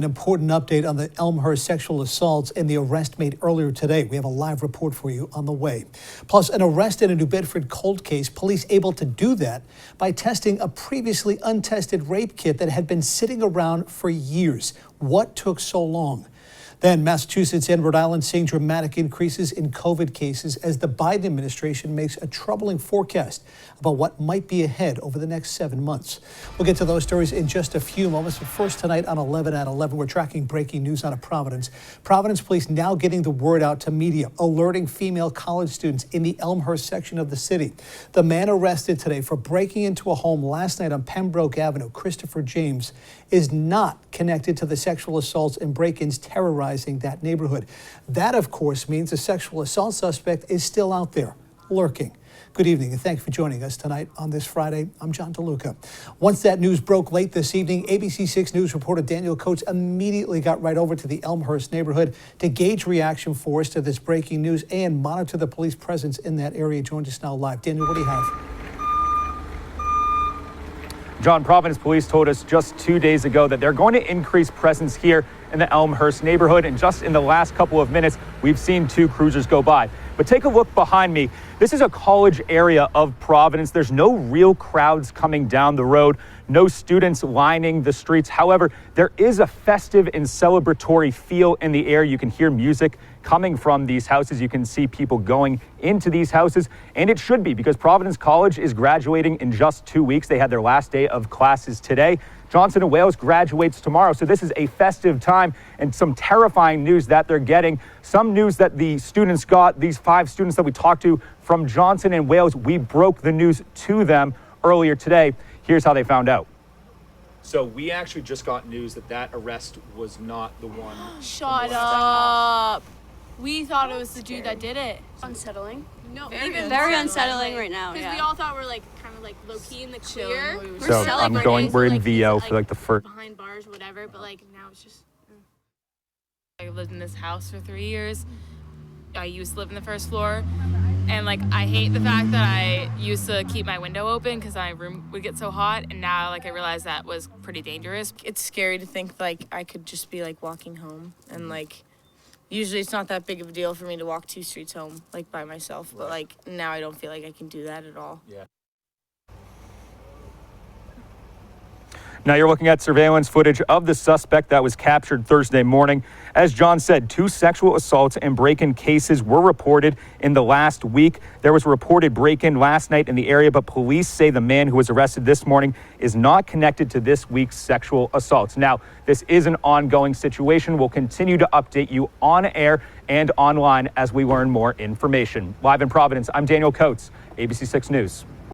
An important update on the Elmhurst sexual assaults and the arrest made earlier today. We have a live report for you on the way. Plus, an arrest in a New Bedford cold case. Police able to do that by testing a previously untested rape kit that had been sitting around for years. What took so long? Then Massachusetts and Rhode Island seeing dramatic increases in COVID cases as the Biden administration makes a troubling forecast about what might be ahead over the next 7 months. We'll get to those stories in just a few moments. But first tonight on 11 at 11, we're tracking breaking news out of Providence. Providence police now getting the word out to media, alerting female college students in the Elmhurst section of the city. The man arrested today for breaking into a home last night on Pembroke Avenue, Christopher James, is not connected to the sexual assaults and break-ins terrorizing that neighborhood. That, of course, means the sexual assault suspect is still out there, lurking. Good evening, and thank you for joining us tonight on this Friday. I'm John DeLuca. Once that news broke late this evening, ABC 6 News reporter Daniel Coates immediately got right over to the Elmhurst neighborhood to gauge reaction for us to this breaking news and monitor the police presence in that area. Joins us now live. Daniel, what do you have? John, Providence police told us just 2 days ago that they're going to increase presence here in the Elmhurst neighborhood. And just in the last couple of minutes, we've seen 2 cruisers go by. But take a look behind me. This is a college area of Providence. There's no real crowds coming down the road, no students lining the streets. However, there is a festive and celebratory feel in the air. You can hear music coming from these houses. You can see people going into these houses, and it should be, because Providence College is graduating in just 2 weeks. They had their last day of classes today. Johnson & Wales graduates tomorrow, so this is a festive time, and some terrifying news that they're getting. Some news that the students got, these 5 students that we talked to from Johnson & Wales, we broke the news to them earlier today. Here's how they found out. So we actually just got news that that arrest was not the one. Shut up. We thought it was the dude that did it. Unsettling. No, very unsettling right now. Because we all thought we're like kind of like low key in the clear. So we're in VO for like the first. Behind bars, whatever. But like now it's just. I lived in this house for 3 years. I used to live in the first floor, and like I hate the fact that I used to keep my window open because my room would get so hot, and now like I realize that was pretty dangerous. It's scary to think like I could just be like walking home, and like usually it's not that big of a deal for me to walk 2 streets home like by myself, but like now I don't feel like I can do that at all. Yeah. Now you're looking at surveillance footage of the suspect that was captured Thursday morning. As John said, 2 sexual assaults and break-in cases were reported in the last week. There was a reported break-in last night in the area, but police say the man who was arrested this morning is not connected to this week's sexual assaults. Now, this is an ongoing situation. We'll continue to update you on air and online as we learn more information. Live in Providence, I'm Daniel Coates, ABC 6 News.